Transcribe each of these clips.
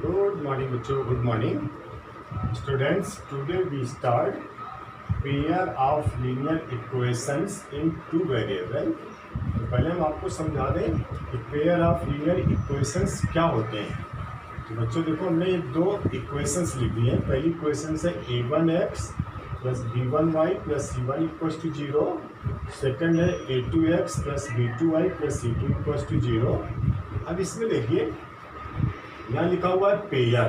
Good morning, बच्चों. Good morning, students. Today we start pair of linear equations in two variable. तो पहले हम आपको समझा दें कि pair of linear equations क्या होते हैं. तो बच्चों देखो, हमने ये दो इक्वेशंस लिख दी हैं. पहली इक्वेशन है a1x plus b1y plus c1 equals to 0. Second है a2x plus b2y plus c2 equals to 0. अब इसमें देखिए, यहाँ लिखा हुआ है पेयर.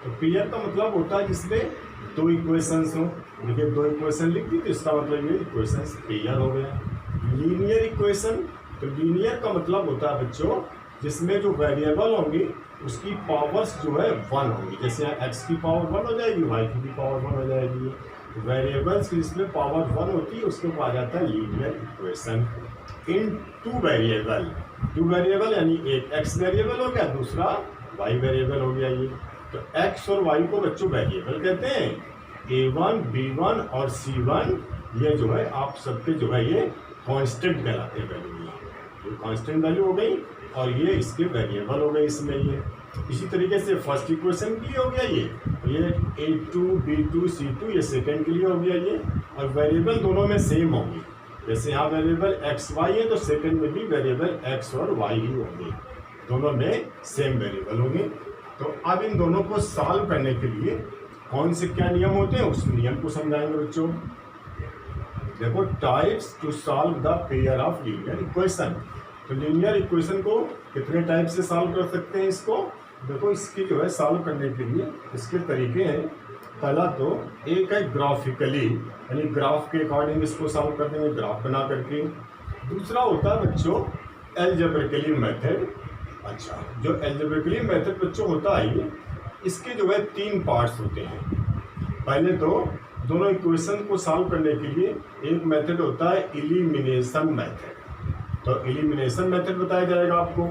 तो पेयर का मतलब होता है जिसमें दो इक्वेशंस हो. देखिए, दो इक्वेशन लिख दी तो इसका मतलब ये इक्वेशंस पेयर हो गया. लीनियर इक्वेशन, तो लीनियर का मतलब होता है बच्चों जिसमें जो वेरिएबल होंगे उसकी पावर्स जो है 1 होंगी. जैसे यहाँ x की पावर 1 हो जाएगी, y की भी पावर 1 हो जाएगी. वेरिएबल्स की जिसमें पावर 1 होती है उसको कहा जाता है लीनियर इक्वेशन. इन टू वेरिएबल यानी एक x वेरिएबल हो गया, दूसरा y वेरिएबल हो गया. ये तो x और y को बच्चों वेरिएबल कहते हैं. a1, b1 और c1 ये जो है आप सबके जो है ये कांस्टेंट कहलाते हैं वैल्यू. ये कांस्टेंट वैल्यू हो गई और ये इसके वेरिएबल हो गए इसमें. ये इसी तरीके से फर्स्ट इक्वेशन के लिए हो गया ये a2, b2, c2 ये सेकंड के लिए हो गया ये. और वेरिएबल दोनों में सेम होंगे. जैसे यहाँ वेरिएबल एक्स वाई है तो सेकंड में भी वेरिएबल x और y ही होंगे. दोनों में सेम वेरिएबल होंगे. तो अब इन दोनों को सॉल्व करने के लिए कौन से क्या नियम होते हैं उस नियम को समझाएंगे बच्चों. देखो, types to solve the pair of linear equation. तो लीनियर इक्वेशन को कितने टाइप से सॉल्व कर सकते हैं इसको. देखो, इसकी जो है सॉल्व करने के लिए इसके तरीके हैं. पहला तो एक है ग्राफिकली, यानी ग्राफ के अकॉर्डिंग इसको सॉल्व कर देंगे, ग्राफ बना करके. दूसरा होता है बच्चों एल्जेब्रिकली मेथड. अच्छा, जो एल्जेब्रिकली मेथड बच्चों होता है ये, इसके जो है 3 पार्ट्स होते हैं. पहले तो दोनों इक्वेशन को सॉल्व करने के लिए एक मेथड होता है एलिमिनेशन मेथड. तो एलिमिनेशन मेथड बताया जाएगा आपको.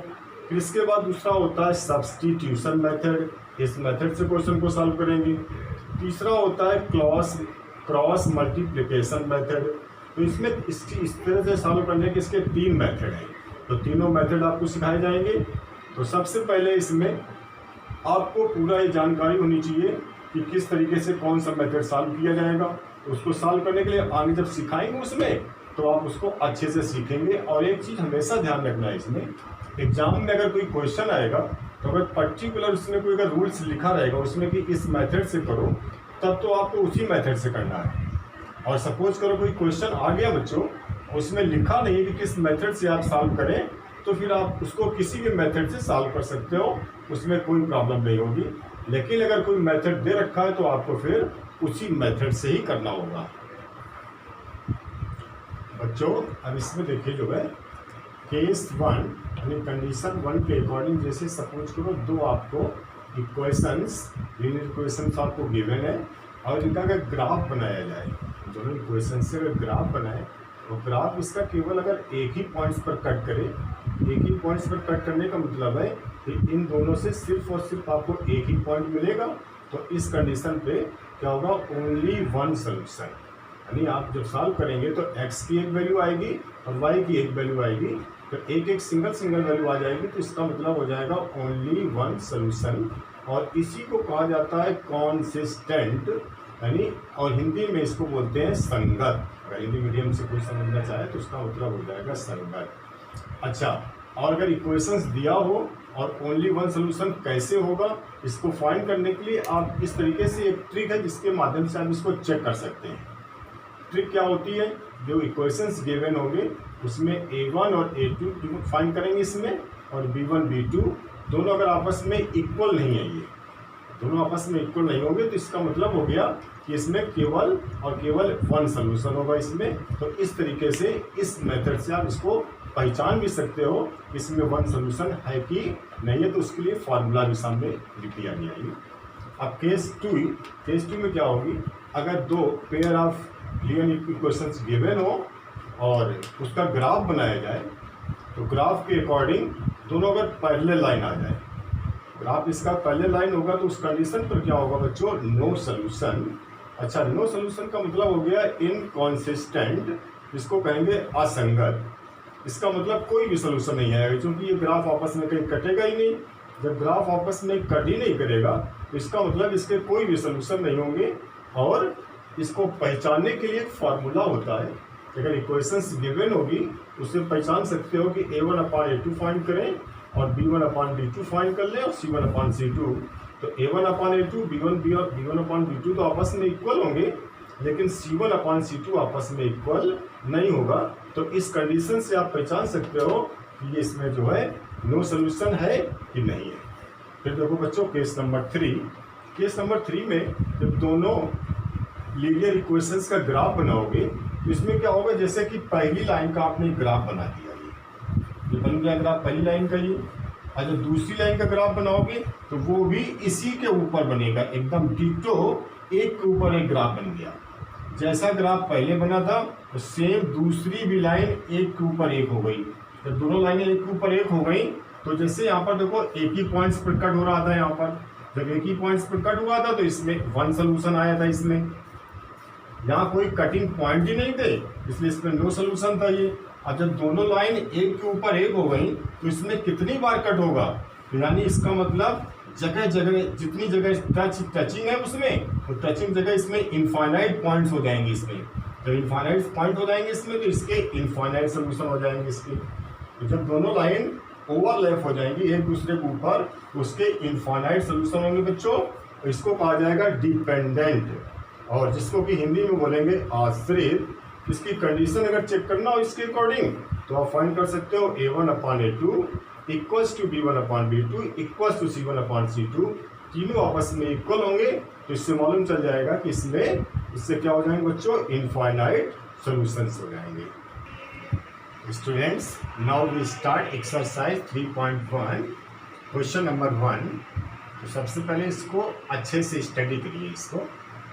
फिर इसके बाद दूसरा होता है सब्स्टिट्यूशन मेथड. इस मेथड से क्वेश्चन को सॉल्व करेंगे. तीसरा होता है क्रॉस मल्टीप्लिकेशन मेथड. तो इसमें इसकी इस तरह से सॉल्व करने के इसके 3 मेथड हैं. तो तीनों मेथड आपको सिखाए जाएंगे. तो सबसे पहले इसमें आपको पूरा ये जानकारी होनी चाहिए कि किस तरीके से कौन सा मेथड सॉल्व किया जाएगा. उसको सॉल्व करने के लिए आगे जब सिखाएंगे उसमें तो आप उसको अच्छे से सीखेंगे. और एक चीज़ हमेशा ध्यान रखना है, इसमें एग्जाम में अगर कोई क्वेश्चन आएगा तो अगर पर्टिकुलर उसमें कोई अगर रूल्स लिखा रहेगा उसमें कि इस मेथड से करो, तब तो आपको उसी मेथड से करना है. और सपोज करो कोई क्वेश्चन आ गया बच्चों, उसमें लिखा नहीं है कि किस मेथड से आप सॉल्व करें, तो फिर आप उसको किसी भी मेथड से सॉल्व कर सकते हो, उसमें कोई प्रॉब्लम नहीं होगी. लेकिन अगर कोई मेथड दे रखा है तो आपको फिर उसी मेथड से ही करना होगा बच्चों. अब इसमें देखिए जो है केस 1 यानी कंडीशन 1 के अकॉर्डिंग, जैसे सपोज करो दो आपको इक्वेशंस लीनियर इक्वेशंस आपको गिवन है और इनका अगर ग्राफ बनाया जाए, दोनों इक्वेशन से अगर ग्राफ बनाए तो ग्राफ इसका केवल अगर एक ही पॉइंट्स पर कट करे. एक ही पॉइंट्स पर कट करने का मतलब है कि इन दोनों से सिर्फ और सिर्फ आपको एक ही पॉइंट मिलेगा. तो इस कंडीशन पे क्या होगा, ओनली वन सोल्यूशन. यानी आप जब सॉल्व करेंगे तो x की एक वैल्यू आएगी और y की एक वैल्यू आएगी. तो एक एक सिंगल वैल्यू आ जाएगी. तो इसका मतलब हो जाएगा ओनली वन सोल्यूशन. और इसी को कहा जाता है कॉन्सिस्टेंट, यानी और हिंदी में इसको बोलते हैं संगत. अगर हिंदी मीडियम से कोई समझना चाहे तो उसका मतलब हो जाएगा संगत. अच्छा, और अगर इक्वेशंस दिया हो और ओनली वन सोल्यूशन कैसे होगा, इसको फाइंड करने के लिए आप इस तरीके से एक ट्रिक है जिसके माध्यम से आप इसको चेक कर सकते हैं. ट्रिक क्या होती है, जो इक्वेशंस गिवन होंगे उसमें a1 और a2 फाइंड करेंगे इसमें, और b1 b2 दोनों अगर आपस में इक्वल नहीं है, ये दोनों आपस में इक्वल नहीं होंगे, तो इसका मतलब हो गया कि इसमें केवल और केवल वन सोल्यूशन होगा इसमें. तो इस तरीके से इस मेथड से आप इसको पहचान भी सकते हो इसमें वन सोल्यूशन है कि नहीं है. तो उसके लिए फार्मूला भी सामने लिख दिया गया है. अब केस 2 में क्या होगी, अगर दो pair of linear equations given हो और उसका ग्राफ बनाया जाए, तो ग्राफ के अकॉर्डिंग दोनों अगर पैरेलल लाइन आ जाए, ग्राफ इसका पैरेलल लाइन होगा, तो उस कंडीशन पर क्या होगा बच्चों, नो सोल्यूशन. अच्छा, नो सोल्यूशन का मतलब हो गया इनकॉन्सिस्टेंट, इसको कहेंगे असंगत. इसका मतलब कोई भी सोल्यूशन नहीं आएगा क्योंकि ये ग्राफ आपस में कहीं कटेगा ही नहीं. जब ग्राफ आपस में कट ही नहीं करेगा तो इसका मतलब इसके कोई भी सोल्यूशन नहीं होंगे। और इसको पहचानने के लिए एक फार्मूला होता है, अगर इक्वेशंस गिवन होगी उससे पहचान सकते हो कि a1/a2 फाइंड करें और b1/b2 फाइंड कर लें और c1/c2। तो a1/a2 b1/b2 तो आपस में इक्वल होंगे, लेकिन c1/c2 आपस में इक्वल नहीं होगा। तो इस कंडीशन से आप पहचान सकते हो कि ये इसमें जो है नो सोल्यूशन है कि नहीं है। फिर देखो बच्चों केस नंबर 3। केस नंबर 3 में जब दोनों लीनियर इक्वेशंस का ग्राफ बनाओगे तो इसमें क्या होगा, जैसे कि पहली लाइन का आपने ग्राफ बना दिया, ये बन गया ग्राफ पहली लाइन का ये। और जब दूसरी लाइन का ग्राफ बनाओगे तो वो भी इसी के ऊपर बनेगा, एकदम डिटो एक के ऊपर एक ग्राफ बन गया। जैसा ग्राफ पहले बना था तो सेम दूसरी भी लाइन एक के ऊपर एक हो गई। जब दोनों लाइनें एक के ऊपर एक हो गई तो जैसे यहाँ पर देखो एक ही पॉइंट्स पर कट हो रहा था, यहाँ पर जब एक ही पॉइंट्स पर कट हुआ था तो इसमें वन सोल्यूशन आया था। इसमें यहाँ कोई कटिंग पॉइंट ही नहीं थे, इसलिए इसमें नो सोल्यूशन था ये। अब जब दोनों लाइन एक के ऊपर एक हो गई तो इसमें कितनी बार कट होगा, यानी इसका मतलब जगह जगह जितनी जगह टचिंग है उसमें तो टचिंग जगह इसमें इनफाइनाइट पॉइंट्स हो जाएंगे। इसमें जब इनफाइनाइट पॉइंट हो जाएंगे इसमें तो इसके इनफाइनाइट सोल्यूशन हो जाएंगे इसके। तो जब दोनों लाइन ओवरलैप हो जाएंगी एक दूसरे के ऊपर तो उसके इनफाइनाइट सोल्यूशन होंगे बच्चों। तो इसको कहा जाएगा डिपेंडेंट, और जिसको कि हिंदी में बोलेंगे आश्रित। इसकी कंडीशन अगर चेक करना हो इसके अकॉर्डिंग तो आप फाइंड कर सकते हो a1/a2 equals to b1/b2 equals to c1/c2। तीनों आपस में इक्वल होंगे तो इससे मालूम चल जाएगा कि इससे क्या हो जाएंगे बच्चों, इनफाइनाइट सॉल्यूशंस हो जाएंगे। Students, now we start exercise 3.1 question number 1। तो सबसे पहले इसको अच्छे से स्टडी करिए। इसको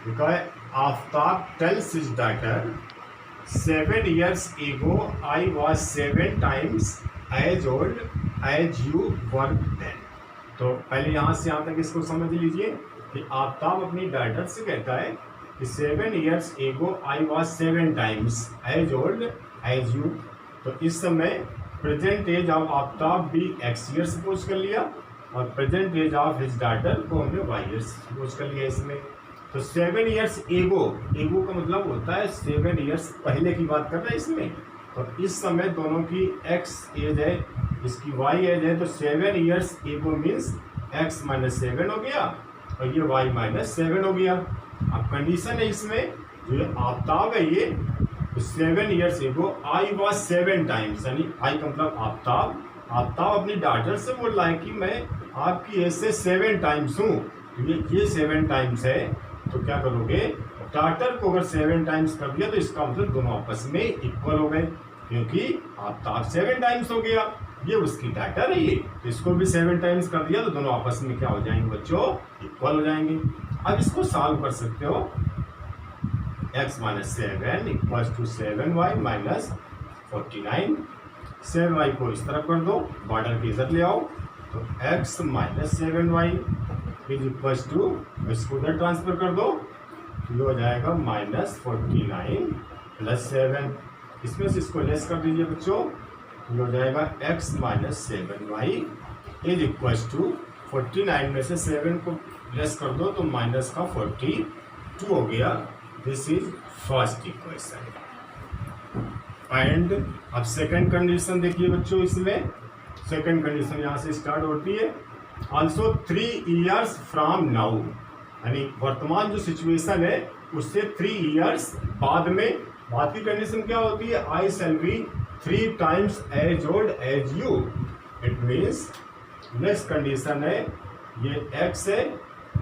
देखा है, Aftab tales his daughter 7 years ago I was 7 times as old as you were then। तो पहले यहाँ से यहाँ तक इसको समझ लीजिए कि आफ्ताब अपनी डॉटर से कहता है कि 7 years ago I was 7 times as old as you। तो इस समय प्रेजेंट एज ऑफ आफ्ताब भी x ईयर सपोज कर लिया और present age of his daughter को हमने y ईयर सपोज कर लिया इसमें। तो 7 years एगो का मतलब होता है 7 years पहले की बात कर रहे हैं इसमें। तो इस समय दोनों की x एज है, इसकी y एज है, तो 7 years एगो मीन्स x - 7 हो गया और ये y - 7 हो गया। अब कंडीशन है इसमें जो ये आफ्ताब है ये, तो 7 years एगो आई वॉज 7 टाइम्स, यानी आई का मतलब आफ्ताब अपनी डॉटर से बोल रहा है कि मैं आपकी एज से 7 टाइम्स हूँ। ये 7 टाइम्स है, तो क्या करोगे, डॉटर को अगर 7 टाइम्स कर दिया तो इसका मतलब दोनों आपस में इक्वल हो गए, क्योंकि आफ्ताब 7 टाइम्स हो गया, ये उसकी डॉटर है ये, तो इसको भी 7 टाइम्स कर दिया तो दोनों आपस में क्या हो जाएंगे बच्चों, इक्वल हो जाएंगे। अब इसको सॉल्व कर सकते हो, x - 7 equals to 7y - 49। 7y को इस तरफ कर दो, बॉर्डर के इधर ले आओ, तो x - 7y is equals to, इसको उधर ट्रांसफर कर दो, ये हो जाएगा -49 + 7। इसमें से इसको लेस कर दीजिए बच्चों, ये हो जाएगा x - 7y is equals to 49 में से 7 को लेस कर दो तो माइनस का 42 हो गया। This is first equation. And अब सेकंड कंडीशन देखिए बच्चों, इसमें सेकंड कंडीशन यहाँ से स्टार्ट होती है, ऑल्सो 3 years फ्रॉम नाउ, यानी वर्तमान जो सिचुएशन है उससे 3 years बाद में। बाद की कंडीशन क्या होती है, I shall be 3 times as old as you. It means next condition है ये x है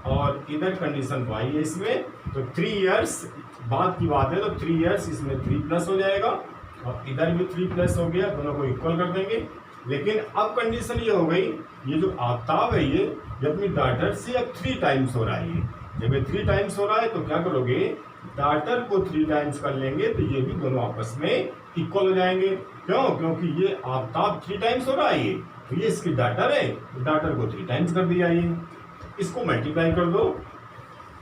और इधर कंडीशन y है इसमें, तो 3 years बाद की बात है तो 3 years इसमें 3+ हो जाएगा और इधर भी 3+ हो गया, दोनों को इक्वल कर देंगे। लेकिन अब कंडीशन ये हो गई, ये जो आफ्ताब है ये अपनी डॉटर से अब 3 टाइम्स हो रहा है। जब ये 3 टाइम्स हो रहा है तो क्या करोगे, डॉटर को 3 टाइम्स कर लेंगे तो ये भी दोनों आपस में इक्वल हो जाएंगे। क्यों, क्योंकि ये आफ्ताब 3 टाइम्स हो रहा है, ये तो ये इसकी डॉटर है, तो डॉटर को 3 टाइम्स कर दिया। ये इसको मल्टीप्लाई कर दो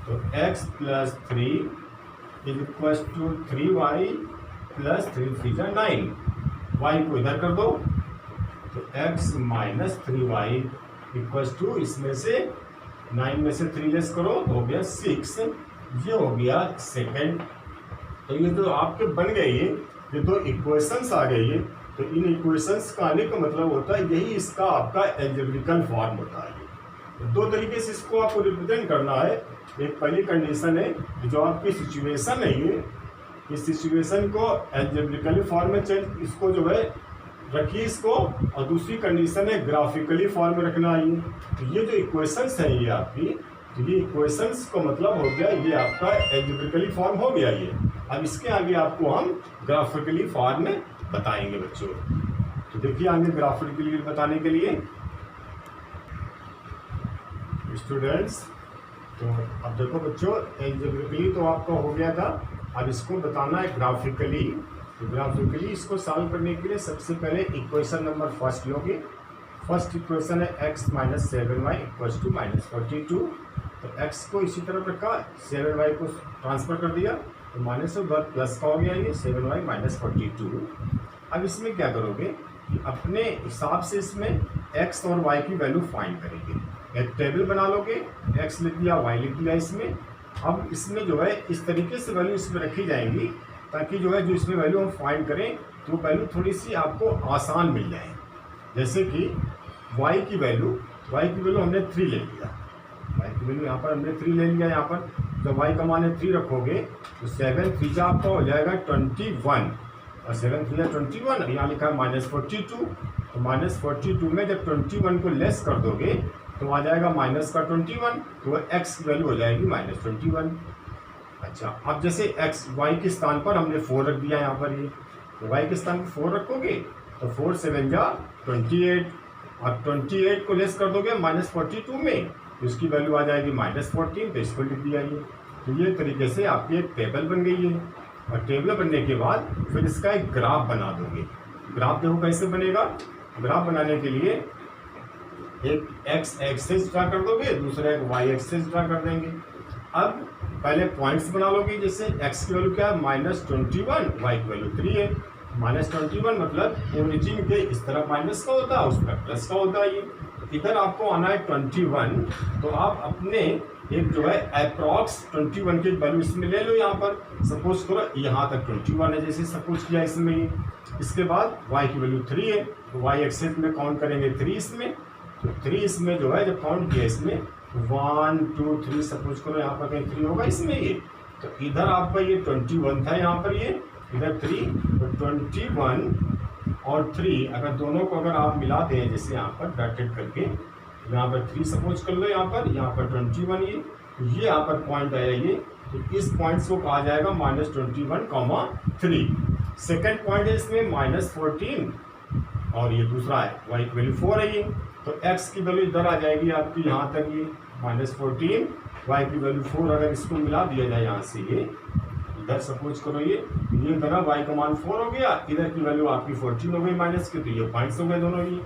तो x + 3 is equal to 3y + 3 3 = 9। y को इधर कर दो तो x - 3y इक्वल्स टू इसमें से 9 में से 3 लेस करो तो हो गया 6, ये हो गया सेकेंड। तो ये जो आपके बन गए ये दो इक्वेशंस आ गए ये, तो इन इक्वेशंस का आने का मतलब होता है यही इसका आपका एल्जेब्रिकल फॉर्म होता है। तो दो तरीके से इसको आपको रिप्रेजेंट करना है। एक पहली कंडीशन है जो आपकी सिचुएशन है ये, इस सिचुएशन को एल्जेब्रिकली फॉर्म में चेंज इसको जो है रखिए इसको, और दूसरी कंडीशन है ग्राफिकली फॉर्म में रखना है ये। तो ये जो इक्वेशंस है ये आपकी, तो ये इक्वेशंस को मतलब हो गया ये आपका एल्जेब्रिकली फॉर्म हो गया ये। अब इसके आगे आपको हम ग्राफिकली फॉर्म में बताएंगे बच्चों। तो देखिए आगे ग्राफिकली बताने के लिए स्टूडेंट्स, तो अब देखो बच्चों एल्जेब्रिकली तो आपका हो गया था, अब इसको बताना है ग्राफिकली। तो ग्राफिकली इसको सॉल्व करने के लिए सबसे पहले इक्वेशन नंबर फर्स्ट लोगे। फर्स्ट इक्वेशन है x minus 7y equals to minus 42। तो x को इसी तरफ रखा, 7y को ट्रांसफर कर दिया, तो माइनस से उधर प्लस का हो गया ये 7y माइनस 42। अब इसमें क्या करोगे कि अपने हिसाब से इसमें x और y की वैल्यू फाइंड करेंगे। एक टेबल बना लोगे, x लिख दिया y लिख दिया इसमें। अब इसमें जो है इस तरीके से वैल्यू इसमें रखी जाएंगी ताकि जो है जो इसमें वैल्यू हम फाइंड करें तो वैल्यू थोड़ी सी आपको आसान मिल जाए। जैसे कि y की वैल्यू हमने 3 ले लिया, y की वैल्यू यहाँ पर हमने 3 ले लिया। यहाँ पर जब y का मान 3 रखोगे तो 7 3 आपका हो जाएगा 21, और 7 3 21, यहाँ लिखा है माइनस 42। तो माइनस 42 में जब 21 को लेस कर दोगे तो आ जाएगा माइनस का 21, तो x की वैल्यू हो जाएगी माइनस 21। अच्छा, अब जैसे y के स्थान पर हमने 4 रख दिया यहाँ पर ये, तो y के स्थान पर 4 रखोगे तो 4 7 जा 28, और 28 को लेस कर दोगे माइनस 42 में तो इसकी वैल्यू आ जाएगी माइनस 14, तो इसको लिख दिया ये। तो ये तरीके से आपकी एक टेबल बन गई है, और टेबल बनने के बाद फिर इसका एक ग्राफ बना दोगे। ग्राफ देखो कैसे बनेगा। ग्राफ बनाने के लिए एक x एक्सेस ड्रा कर दोगे, दूसरा एक y एक्सेस ड्रा कर देंगे। अब पहले पॉइंट्स बना लोगे, जैसे x की वैल्यू क्या है -21, y की वैल्यू 3 है। -21 मतलब ओरिजिन के इस तरफ माइनस का होता है, उस तरफ प्लस का होता है ये। इधर आपको आना है 21, तो आप अपने एक जो है अप्रॉक्स 21 की वैल्यू इसमें ले लो। यहाँ पर सपोज करो यहाँ तक 21 है, जैसे सपोज किया इसमें। इसके बाद y की वैल्यू 3 है, तो y एक्सेस में काउंट करेंगे 3 इसमें। तो 3 इसमें जो है जब काउंट किया इसमें 1 2 3 सपोज करो यहाँ पर कहीं 3 होगा इसमें ये। तो इधर आपका ये 21 था, यहाँ पर ये इधर 3, तो 21 और 3 अगर दोनों को अगर आप मिला दें जैसे यहाँ पर ब्रैकेट करके, यहाँ पर 3 सपोज कर लो, यहाँ पर 21 ये यहाँ पर पॉइंट आया ये। तो इस पॉइंट्स को कहा जाएगा -21, 3। सेकेंड पॉइंट है इसमें -14, और ये दूसरा है y की वैल्यू 4 है ये। तो x की वैल्यू इधर आ जाएगी आपकी यहाँ तक ये -14, y की वैल्यू 4। अगर इसको मिला दिया जाए यहाँ से ये इधर सपोज करो ये इधर y का मान 4 हो गया, इधर की वैल्यू आपकी 14 हो गई माइनस की, तो ये पॉइंट्स हो गए दोनों ये।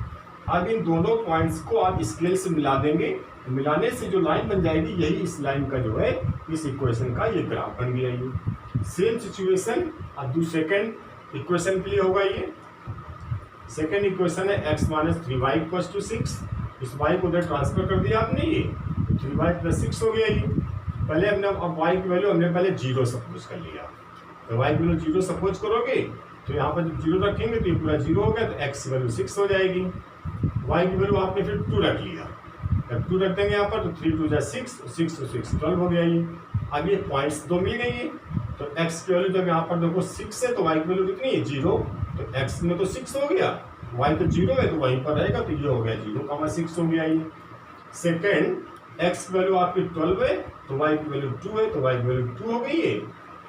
अब इन दोनों पॉइंट्स को आप स्केल से मिला देंगे, तो मिलाने से जो लाइन बन जाएगी यही इस लाइन का जो है इस इक्वेशन का ये ग्राफ बन गया ये। सेम सिचुएशन अब दूसरे सेकेंड इक्वेशन के लिए होगा ये। सेकेंड इक्वेशन है x minus 3y equals to 6। इस y को उधर ट्रांसफर कर दिया आपने ये, तो 3y प्लस 6 हो गया ये। पहले हमने अब y की वैल्यू हमने पहले 0 सपोज कर लिया, तो y की वैल्यू 0 सपोज करोगे तो यहाँ पर जब 0 रखेंगे तो ये पूरा 0 हो गया, तो x की वैल्यू 6 हो जाएगी। y की वैल्यू आपने फिर 2 रख लिया, जब 2 रख देंगे यहाँ पर तो 3 2 6, 6 तो 6 12 हो गया ये। अब ये पॉइंट्स 2 मिल गई है, तो x की वैल्यू जब यहाँ पर देखो 6 है तो y की वैल्यू कितनी है 0, तो x में तो 6 हो गया, y तो 0 है तो वहीं पर रहेगा, तो ये हो गया 0,6 हो गया ये। सेकेंड x की वैल्यू आपकी 12 है तो y की वैल्यू 2 है, तो y की वैल्यू 2 हो गई है,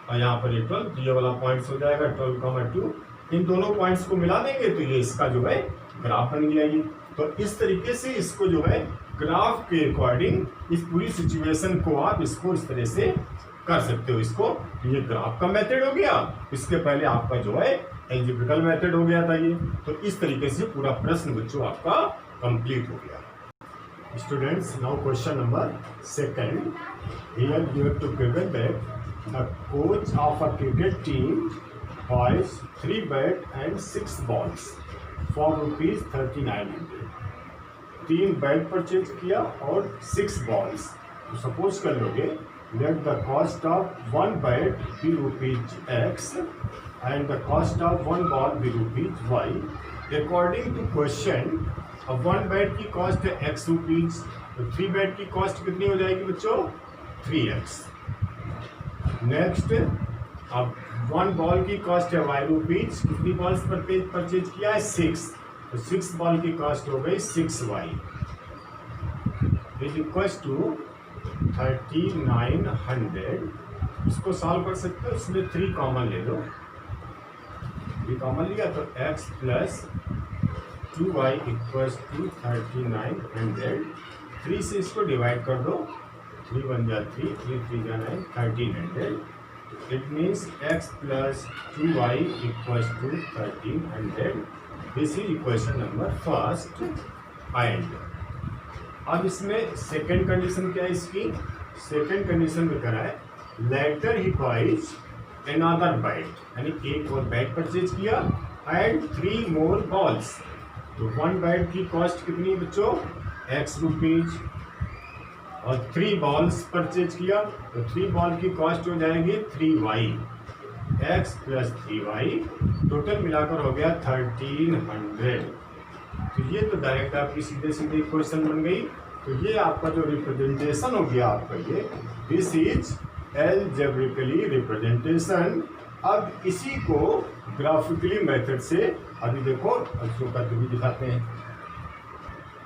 और यहाँ पर ये 12, ये वाला पॉइंट्स हो जाएगा 12,2। इन दोनों पॉइंट्स को मिला देंगे तो ये इसका जो है ग्राफ बन गया ये। तो इस तरीके से इसको जो है ग्राफ के अकॉर्डिंग इस पूरी सिचुएशन को आप इसको इस तरह से कर सकते हो। इसको ये ग्राफ का मेथड हो गया, इसके पहले आपका जो है एल्जेब्रिकल मेथड हो गया था ये। तो इस तरीके से पूरा प्रश्न बच्चों आपका कंप्लीट हो गया। Students, now question number second. Here you have to given that a coach of a cricket team buys 3 bat and 6 balls for ₹3900. 3 bat purchase किया और 6 बॉल्स। तो सपोज कर लोगे let the cost of 1 bat be rupees x and the cost of 1 ball be rupees y. According to question, अब 1 bat की cost है x rupees, तो 3 bat की कॉस्ट कितनी हो जाएगी बच्चों? 3x। नेक्स्ट, अब 1 बॉल की कॉस्ट है वाई रुपीज, कितनी बॉल्स परचेज किया है? 6, तो 6 बॉल की कॉस्ट हो गई 6y इज इक्वल टू 3900। इसको सॉल्व कर सकते हो, इसमें 3 कॉमन ले लो, 3 कॉमन लिया तो x plus 2y equals to 3900। 3 से इसको डिवाइड कर दो, 3 1 जा 3, 3 3 जा 9, 1300। It means x plus 2y equals to 1300। This is equation number first. And अब इसमें सेकेंड कंडीशन क्या है इसकी? सेकेंड कंडीशन में करा है लेटर ही बाइज अनदर बैट, यानी एक और बैट परचेज किया एंड 3 मोर बॉल्स। तो 1 बैट की कॉस्ट कितनी है बच्चों? x रुपीज, और 3 बॉल्स परचेज किया तो 3 बॉल की कॉस्ट हो जाएगी 3y, x plus 3y, total मिलाकर हो गया 1300। तो ये तो डायरेक्ट आपकी सीधे सीधे इक्वेशन बन गई। तो ये आपका जो रिप्रेजेंटेशन हो गया आपका, ये दिस इज अलजेब्रिकली रिप्रेजेंटेशन। अब इसी को ग्राफिकली मेथड से अभी देखो बच्चों का भी दिखाते हैं।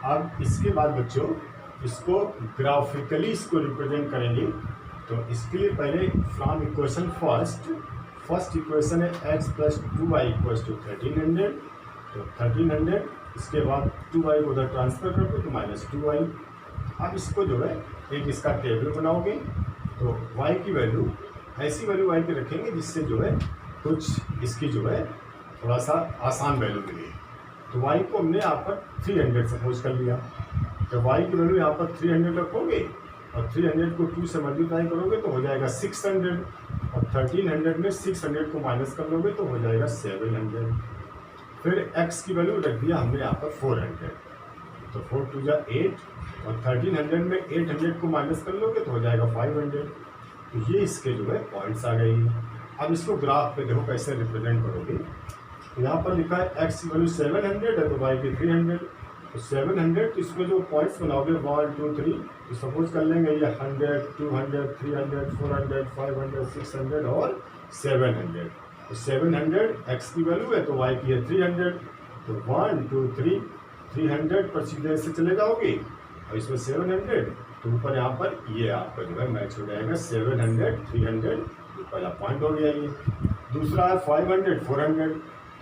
अब इसके बाद बच्चों इसको ग्राफिकली इसको रिप्रेजेंट करेंगे। तो इसके लिए पहले फ्रॉम इक्वेशन फर्स्ट इक्वेशन है x plus 2y equals to 1300। तो 1300, इसके बाद 2y को उधर ट्रांसफर कर दो तो माइनस 2y। अब इसको जो है एक इसका टेबल बनाओगे, तो y की वैल्यू ऐसी वैल्यू y की रखेंगे जिससे जो है कुछ इसकी जो है थोड़ा सा आसान वैल्यू मिले। तो y को हमने यहाँ पर 300 सपोज कर लिया, तो y की वैल्यू यहाँ पर 300 रखोगे और 300 को 2 से मल्टीप्लाई करोगे तो हो जाएगा 600, और 1300 में 600 को माइनस कर लोगे तो हो जाएगा 700। फिर x की वैल्यू रख दिया हमने यहाँ पर 400, तो 4 2 जा 8, और 1300 में 800 को माइनस कर लोगे तो हो जाएगा 500। तो ये इसके जो है पॉइंट्स आ गई। अब इसको ग्राफ पे देखो कैसे रिप्रेजेंट करोगे। तो यहाँ पर लिखा है x की वैल्यू 700 है तो y की 300, तो 700, तो इसमें जो पॉइंट्स बनाओगे 1 2 3, तो सपोज कर लेंगे ये 100 200 300 400 500 600 और 700। तो 700 x की वैल्यू है तो y की है 300, तो 1 2 3 300 पर सीधे से चले जाओगे और इसमें 700, तो ऊपर यहाँ पर ये आपका जो है मैच हो जाएगा 700 300, पहला पॉइंट हो गया ये। दूसरा है 500 400,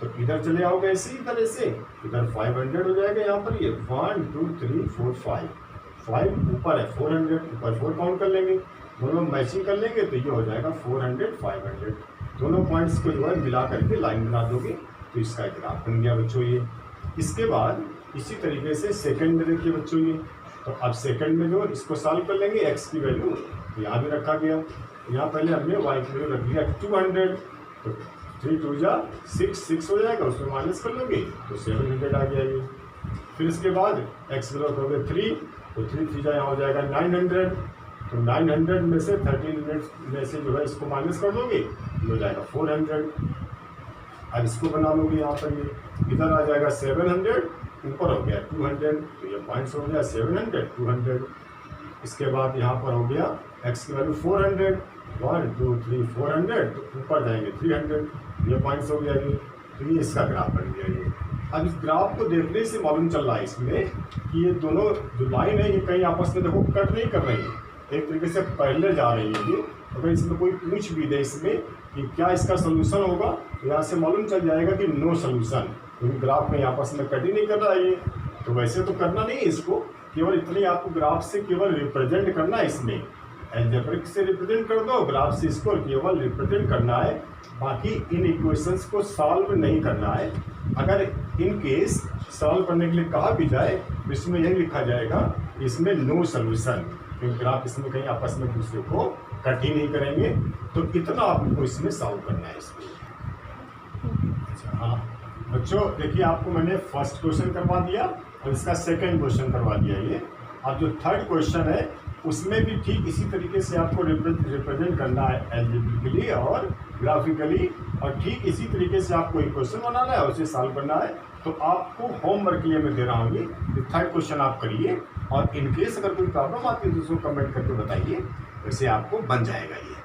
तो इधर चले आओगे इसी तरह से, इधर 500 हो जाएगा यहाँ पर, ये 1 2 3 4 5, 5 ऊपर है 400, ऊपर 4 काउंट कर लेंगे, दोनों मैचिंग कर लेंगे तो ये हो जाएगा 400 500। दोनों पॉइंट्स को जो है मिला करके लाइन बना दोगे तो इसका ग्राफ बन गया बच्चों ये। इसके बाद इसी तरीके से सेकंड में देखिए बच्चों ये, तो अब सेकंड में जो इसको सॉल्व कर लेंगे, x की वैल्यू यहाँ भी रखा गया, यहाँ पहले हमने y की वैल्यू रख दिया 200, तो 3 2 जा 6 हो जाएगा, उसमें माइनस कर लोगे तो 700 आ गया ये। फिर इसके बाद x की वैल्यू हो 3, तो 3 3 जा यहाँ हो जाएगा 900, तो 900 में से 1300 में से जो है इसको माइनस कर दोगे ये हो जाएगा 400। अब इसको बना लोगे यहाँ पर, ये इधर आ जाएगा 700, ऊपर हो गया 200, तो ये पॉइंट्स हो गया 700 200। इसके बाद यहाँ पर हो गया x की वैल्यू 400, 1 2 3 400, तो ऊपर जाएंगे 300, ये पॉइंट्स हो गया ये। तो ये इसका ग्राफ बन गया ये। अब इस ग्राफ को देखने से मालूम चल रहा है इसमें कि ये दोनों जो लाइन है ये कहीं आपस में देखो कट नहीं कर रही है, एक तरीके से पैरेलल जा रही है ये। अगर इसमें कोई पूछ भी दे इसमें कि क्या इसका सोल्यूशन होगा, तो यहाँ से मालूम चल जाएगा कि नो सोल्यूशन, क्योंकि ग्राफ में आपस में कट ही नहीं कर रहा है ये। तो वैसे तो करना नहीं है इसको, केवल इतने आपको ग्राफ से केवल रिप्रेजेंट करना है, इसमें अलजेब्रिक से रिप्रेजेंट कर दो, ग्राफ से इसको केवल रिप्रेजेंट करना है, बाकी इन इक्वेशंस को सॉल्व नहीं करना है। अगर इन केस सॉल्व करने के लिए कहा भी जाए तो इसमें यही लिखा जाएगा कि इसमें नो सोल्यूशन, क्योंकि ग्राफ इसमें कहीं आपस में दूसरे को कट ही नहीं करेंगे। तो इतना आपको इसमें सॉल्व करना है इसमें। हाँ बच्चों देखिए, आपको मैंने फर्स्ट क्वेश्चन करवा दिया और इसका सेकंड क्वेश्चन करवा दिया ये। और जो थर्ड क्वेश्चन है उसमें भी ठीक इसी तरीके से आपको रिप्रेजेंट करना है एल्जेब्रिकली और ग्राफिकली, और ठीक इसी तरीके से आपको एक क्वेश्चन बनाना है और उसे सॉल्व करना है। तो आपको होमवर्क के लिए मैं दे रहा हूँ ये थर्ड क्वेश्चन आप करिए, और इनकेस अगर कोई प्रॉब्लम आती है तो उसको कमेंट करके बताइए, वैसे आपको बन जाएगा ये।